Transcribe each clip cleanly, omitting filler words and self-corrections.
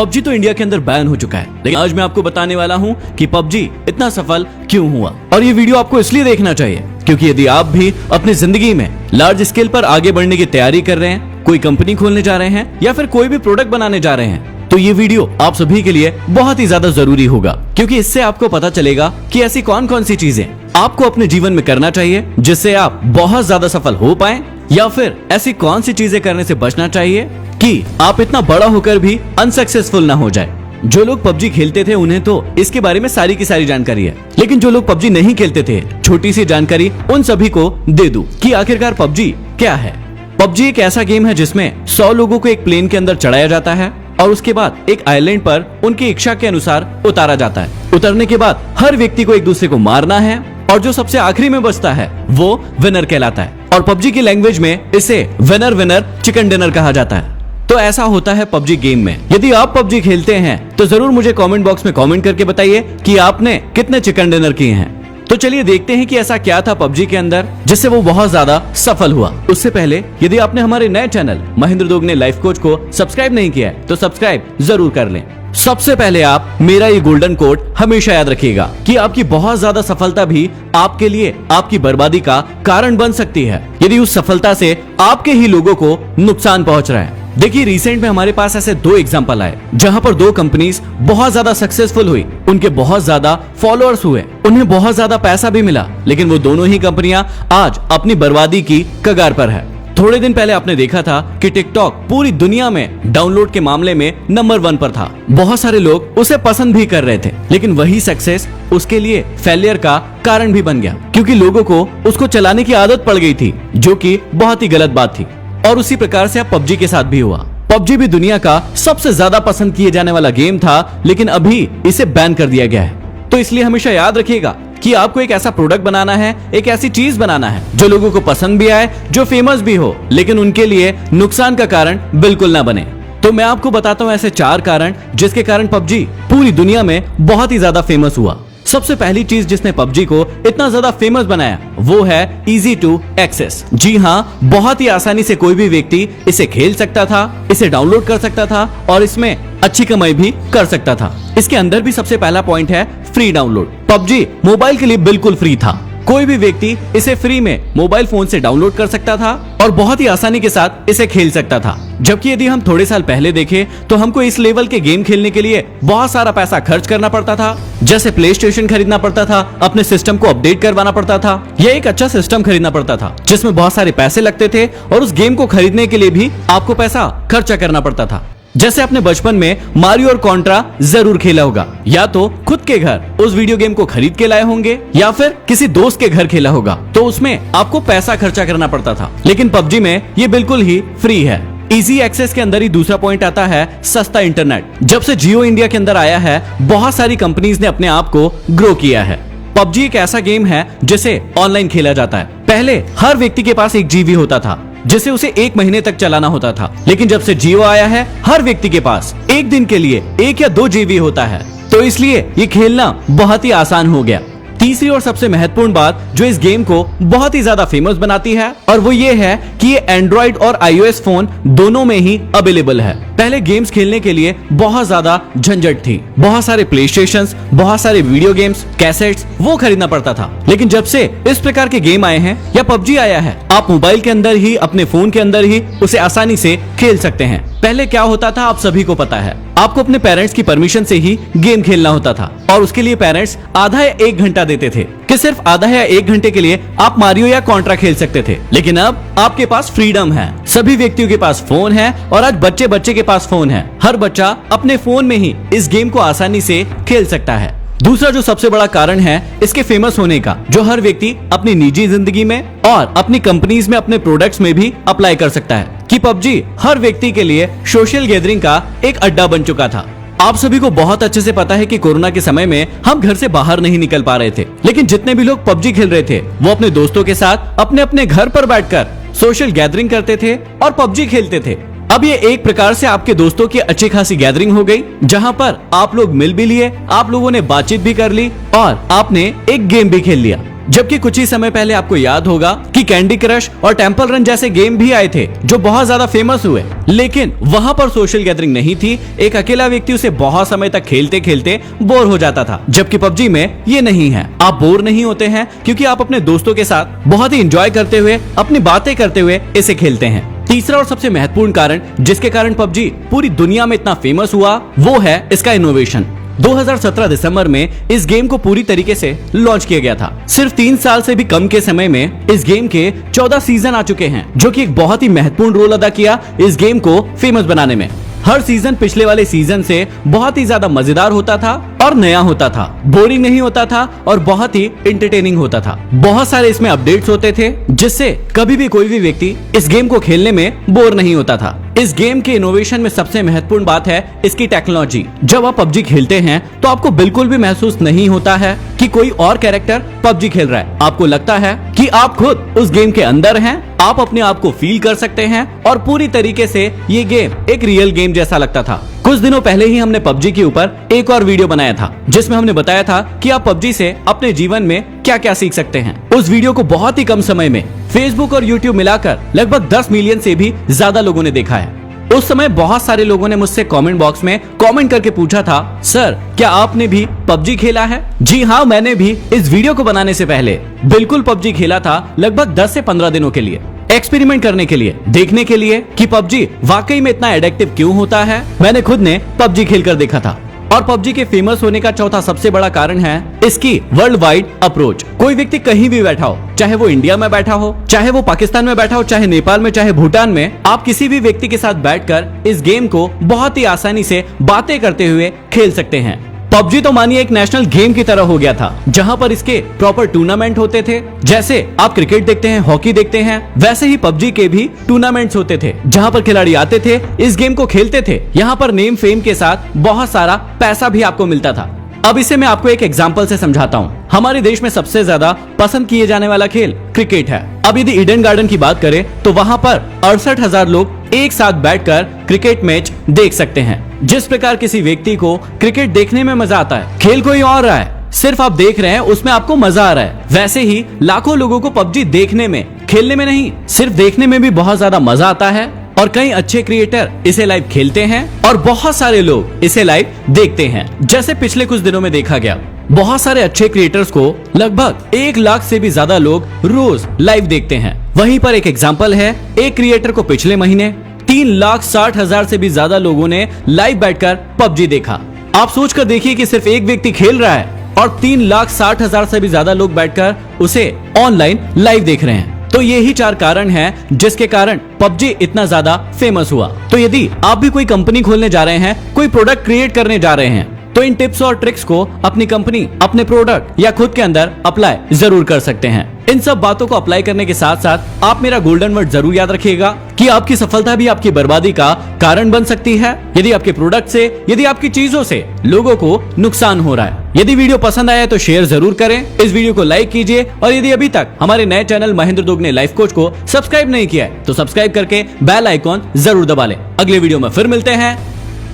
PUBG तो India के अंदर बैन हो चुका है, लेकिन आज मैं आपको बताने वाला हूँ कि पबजी इतना सफल क्यों हुआ। और ये वीडियो आपको इसलिए देखना चाहिए क्योंकि यदि आप भी अपनी जिंदगी में लार्ज स्केल पर आगे बढ़ने की तैयारी कर रहे हैं, कोई कंपनी खोलने जा रहे हैं या फिर कोई भी प्रोडक्ट बनाने जा रहे हैं, तो ये वीडियो आप सभी के लिए बहुत ही ज्यादा जरूरी होगा। क्योंकि इससे आपको पता चलेगा कि ऐसी कौन कौन सी चीजें आपको अपने जीवन में करना चाहिए जिससे आप बहुत ज्यादा सफल हो पाए, या फिर ऐसी कौन सी चीजें करने से बचना चाहिए कि आप इतना बड़ा होकर भी अनसक्सेसफुल ना हो जाए। जो लोग पबजी खेलते थे उन्हें तो इसके बारे में सारी की सारी जानकारी है, लेकिन जो लोग पबजी नहीं खेलते थे, छोटी सी जानकारी उन सभी को दे दूं कि आखिरकार पबजी क्या है। पबजी एक ऐसा गेम है जिसमें 100 लोगों को एक प्लेन के अंदर चढ़ाया जाता है और उसके बाद एक आइलैंड पर उनकी इच्छा के अनुसार उतारा जाता है। उतरने के बाद हर व्यक्ति को एक दूसरे को मारना है और जो सबसे आखिरी में बचता है वो विनर कहलाता है। और पबजी की लैंग्वेज में इसे विनर विनर चिकन डिनर कहा जाता है। तो ऐसा होता है पबजी गेम में। यदि आप पबजी खेलते हैं तो जरूर मुझे कमेंट बॉक्स में कमेंट करके बताइए कि आपने कितने चिकन डिनर किए हैं। तो चलिए देखते हैं कि ऐसा क्या था पबजी के अंदर जिससे वो बहुत ज्यादा सफल हुआ। उससे पहले यदि आपने हमारे नए channel Mahendra Dogne life coach को सब्सक्राइब नहीं किया है तो सब्सक्राइब जरूर कर लें। सबसे पहले आप मेरा ये गोल्डन कोड हमेशा याद रखिएगा कि आपकी बहुत ज्यादा सफलता भी आपके लिए आपकी बर्बादी का कारण बन सकती है यदि उस सफलता से आपके ही लोगों को नुकसान पहुंच रहा है। देखिए, रिसेंट में हमारे पास ऐसे 2 एग्जांपल आए जहां पर 2 कंपनीज बहुत ज्यादा सक्सेसफुल हुई, उनके बहुत ज्यादा फॉलोअर्स हुए, उन्हें बहुत ज्यादा पैसा भी मिला, लेकिन वो दोनों ही कंपनियां आज अपनी बर्बादी की कगार पर है। थोड़े दिन पहले आपने देखा था कि टिकटॉक पूरी दुनिया में डाउनलोड के मामले में नंबर 1 पर था। बहुत सारे लोग उसे पसंद भी कर रहे थे, लेकिन वही सक्सेस उसके लिए फेलियर का कारण भी बन गया क्योंकि लोगों को उसको चलाने की आदत पड़ गई थी, जो कि बहुत ही गलत बात थी। और उसी प्रकार से अब पबजी के साथ भी हुआ। पबजी भी दुनिया का सबसे ज्यादा पसंद किए जाने वाला गेम था, लेकिन अभी इसे बैन कर दिया गया है। तो इसलिए हमेशा याद रखिएगा कि आपको एक ऐसा प्रोडक्ट बनाना है, एक ऐसी चीज बनाना है जो लोगों को पसंद भी आए, जो फेमस भी हो, लेकिन उनके लिए नुकसान का कारण बिल्कुल ना बने। तो मैं आपको बताता हूँ ऐसे 4 कारण जिसके कारण पबजी पूरी दुनिया में बहुत ही ज्यादा फेमस हुआ। सबसे पहली चीज जिसने पबजी को इतना ज्यादा फेमस बनाया वो है इजी टू एक्सेस। जी हाँ, बहुत ही आसानी से कोई भी व्यक्ति इसे खेल सकता था, इसे डाउनलोड कर सकता था और इसमें अच्छी कमाई भी कर सकता था। इसके अंदर भी सबसे पहला पॉइंट है फ्री डाउनलोड। पबजी मोबाइल के लिए बिल्कुल फ्री था। कोई भी व्यक्ति इसे फ्री में मोबाइल फोन से डाउनलोड कर सकता था और बहुत ही आसानी के साथ इसे खेल सकता था। जबकि यदि हम थोड़े साल पहले देखें तो हमको इस लेवल के गेम खेलने के लिए बहुत सारा पैसा खर्च करना पड़ता था, जैसे प्ले स्टेशन खरीदना पड़ता था, अपने सिस्टम को अपडेट करवाना पड़ता था, या एक अच्छा सिस्टम खरीदना पड़ता था जिसमें बहुत सारे पैसे लगते थे और उस गेम को खरीदने के लिए भी आपको पैसा खर्चा करना पड़ता था। जैसे अपने बचपन में मारियो और कॉन्ट्रा जरूर खेला होगा, या तो खुद के घर उस वीडियो गेम को खरीद के लाए होंगे या फिर किसी दोस्त के घर खेला होगा, तो उसमें आपको पैसा खर्चा करना पड़ता था। लेकिन पबजी में ये बिल्कुल ही फ्री है। इजी एक्सेस के अंदर ही दूसरा पॉइंट आता है सस्ता इंटरनेट। जब से जियो इंडिया के अंदर आया है, बहुत सारी कंपनीज ने अपने आप को ग्रो किया है। पबजी एक ऐसा गेम है जिसे ऑनलाइन खेला जाता है। पहले हर व्यक्ति के पास 1 GB होता था जिसे उसे 1 महीने तक चलाना होता था, लेकिन जब से जियो आया है हर व्यक्ति के पास 1 दिन के लिए 1 या 2 GB होता है। तो इसलिए ये खेलना बहुत ही आसान हो गया। तीसरी और सबसे महत्वपूर्ण बात जो इस गेम को बहुत ही ज्यादा फेमस बनाती है, और वो ये है कि ये एंड्रॉइड और iOS फोन दोनों में ही अवेलेबल है। पहले गेम्स खेलने के लिए बहुत ज्यादा झंझट थी, बहुत सारे प्ले स्टेशंस, बहुत सारे वीडियो गेम्स, कैसेट्स वो खरीदना पड़ता था। लेकिन जब से इस प्रकार के गेम आए हैं या पबजी आया है, आप मोबाइल के अंदर ही, अपने फोन के अंदर ही उसे आसानी से खेल सकते हैं। पहले क्या होता था आप सभी को पता है, आपको अपने पेरेंट्स की परमिशन से ही गेम खेलना होता था और उसके लिए पेरेंट्स आधा या 1 घंटा देते थे कि सिर्फ आधा या 1 घंटे के लिए आप मारियो या कॉन्ट्रा खेल सकते थे। लेकिन अब आपके पास फ्रीडम है, सभी व्यक्तियों के पास फोन है और आज बच्चे बच्चे के पास फोन है। हर बच्चा अपने फोन में ही इस गेम को आसानी से खेल सकता है। दूसरा जो सबसे बड़ा कारण है इसके फेमस होने का, जो हर व्यक्ति अपनी निजी जिंदगी में और अपनी कंपनीज में, अपने प्रोडक्ट्स में भी अप्लाई कर सकता है, कि पबजी हर व्यक्ति के लिए सोशल गैदरिंग का एक अड्डा बन चुका था। आप सभी को बहुत अच्छे से पता है कि कोरोना के समय में हम घर से बाहर नहीं निकल पा रहे थे, लेकिन जितने भी लोग पबजी खेल रहे थे वो अपने दोस्तों के साथ अपने अपने घर पर बैठकर सोशल गैदरिंग करते थे और पबजी खेलते थे। अब ये एक प्रकार से आपके दोस्तों की अच्छी खासी गैदरिंग हो गई, जहां पर आप लोग मिल भी लिए, आप लोगों ने बातचीत भी कर ली और आपने एक गेम भी खेल लिया। जबकि कुछ ही समय पहले आपको याद होगा कि कैंडी क्रश और टेंपल रन जैसे गेम भी आए थे जो बहुत ज्यादा फेमस हुए, लेकिन वहां पर सोशल गैदरिंग नहीं थी। एक अकेला व्यक्ति उसे बहुत समय तक खेलते खेलते बोर हो जाता था, जबकि पबजी में ये नहीं है। आप बोर नहीं होते हैं क्योंकि आप अपने दोस्तों के साथ बहुत ही एंजॉय करते हुए, अपनी बातें करते हुए इसे खेलते हैं। तीसरा और सबसे महत्वपूर्ण कारण जिसके कारण पबजी पूरी दुनिया में इतना फेमस हुआ वो है इसका इनोवेशन। 2017 दिसंबर में इस गेम को पूरी तरीके से लॉन्च किया गया था। सिर्फ 3 साल से भी कम के समय में इस गेम के 14 सीजन आ चुके हैं, जो कि एक बहुत ही महत्वपूर्ण रोल अदा किया इस गेम को फेमस बनाने में। हर सीजन पिछले वाले सीजन से बहुत ही ज्यादा मजेदार होता था और नया होता था, बोरिंग नहीं होता था और बहुत ही एंटरटेनिंग होता था। बहुत सारे इसमें अपडेट्स होते थे जिससे कभी भी कोई भी व्यक्ति इस गेम को खेलने में बोर नहीं होता था। इस गेम के इनोवेशन में सबसे महत्वपूर्ण बात है इसकी टेक्नोलॉजी। जब आप पबजी खेलते हैं तो आपको बिल्कुल भी महसूस नहीं होता है कि कोई और कैरेक्टर पबजी खेल रहा है। आपको लगता है कि आप खुद उस गेम के अंदर हैं, आप अपने आप को फील कर सकते हैं और पूरी तरीके से ये गेम एक रियल गेम जैसा लगता था। कुछ दिनों पहले ही हमने पबजी के ऊपर एक और वीडियो बनाया था जिसमें हमने बताया था कि आप पबजी से अपने जीवन में क्या क्या सीख सकते हैं। उस वीडियो को बहुत ही कम समय में फेसबुक और यूट्यूब मिलाकर लगभग 10 मिलियन से भी ज्यादा लोगों ने देखा है। उस समय बहुत सारे लोगों ने मुझसे कमेंट बॉक्स में कमेंट करके पूछा था, सर क्या आपने भी पबजी खेला है? जी हाँ, मैंने भी इस वीडियो को बनाने से पहले बिल्कुल पबजी खेला था, लगभग 10 से 15 दिनों के लिए, एक्सपेरिमेंट करने के लिए, देखने के लिए कि पबजी वाकई में इतना एडिक्टिव क्यों होता है। मैंने खुद ने पबजी खेलकर देखा था। और पबजी के फेमस होने का चौथा सबसे बड़ा कारण है इसकी वर्ल्ड वाइड अप्रोच। कोई व्यक्ति कहीं भी बैठा हो, चाहे वो इंडिया में बैठा हो, चाहे वो पाकिस्तान में बैठा हो, चाहे नेपाल में, चाहे भूटान में, आप किसी भी व्यक्ति के साथ बैठकर इस गेम को बहुत ही आसानी से बातें करते हुए खेल सकते हैं। पबजी तो मानिए एक नेशनल गेम की तरह हो गया था, जहां पर इसके प्रॉपर टूर्नामेंट होते थे। जैसे आप क्रिकेट देखते हैं, हॉकी देखते हैं, वैसे ही पबजी के भी टूर्नामेंट्स होते थे जहां पर खिलाड़ी आते थे, इस गेम को खेलते थे। यहाँ पर नेम फेम के साथ बहुत सारा पैसा भी आपको मिलता था। अब इसे मैं आपको एक एग्जांपल से समझाता हूँ। हमारे देश में सबसे ज्यादा पसंद किए जाने वाला खेल क्रिकेट है। अब यदि ईडन गार्डन की बात करें तो वहाँ पर 68,000 लोग एक साथ बैठकर क्रिकेट मैच देख सकते हैं। जिस प्रकार किसी व्यक्ति को क्रिकेट देखने में मजा आता है, खेल कोई और रहा है, सिर्फ आप देख रहे हैं, उसमें आपको मजा आ रहा है, वैसे ही लाखों लोगों को पबजी देखने में, खेलने में नहीं, सिर्फ देखने में भी बहुत ज्यादा मजा आता है। और कई अच्छे क्रिएटर इसे लाइव खेलते हैं और बहुत सारे लोग इसे लाइव देखते हैं। जैसे पिछले कुछ दिनों में देखा गया, बहुत सारे अच्छे क्रिएटर्स को लगभग 1 लाख से भी ज्यादा लोग रोज लाइव देखते हैं। वहीं पर एक एग्जांपल है, एक क्रिएटर को पिछले महीने 3,60,000 से भी ज्यादा लोगों ने लाइव बैठकर पबजी देखा। आप सोचकर देखिए कि सिर्फ एक व्यक्ति खेल रहा है और 3,60,000 से भी ज्यादा लोग बैठकर उसे ऑनलाइन लाइव देख रहे हैं। तो ये ही 4 कारण हैं जिसके कारण पबजी इतना ज्यादा फेमस हुआ। तो यदि आप भी कोई कंपनी खोलने जा रहे हैं, कोई प्रोडक्ट क्रिएट करने जा रहे हैं, तो इन टिप्स और ट्रिक्स को अपनी कंपनी, अपने प्रोडक्ट या खुद के अंदर अप्लाई जरूर कर सकते हैं। इन सब बातों को अप्लाई करने के साथ साथ आप मेरा गोल्डन वर्ड जरूर याद रखिएगा कि आपकी सफलता भी आपकी बर्बादी का कारण बन सकती है यदि आपके प्रोडक्ट से, यदि आपकी चीजों से लोगों को नुकसान हो रहा है। यदि वीडियो पसंद आया तो शेयर जरूर करें, इस वीडियो को लाइक कीजिए और यदि अभी तक हमारे नए चैनल महेंद्र दुगने लाइफ कोच को सब्सक्राइब नहीं किया है तो सब्सक्राइब करके बेल आइकॉन जरूर दबा लें। अगले वीडियो में फिर मिलते हैं।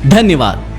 धन्यवाद।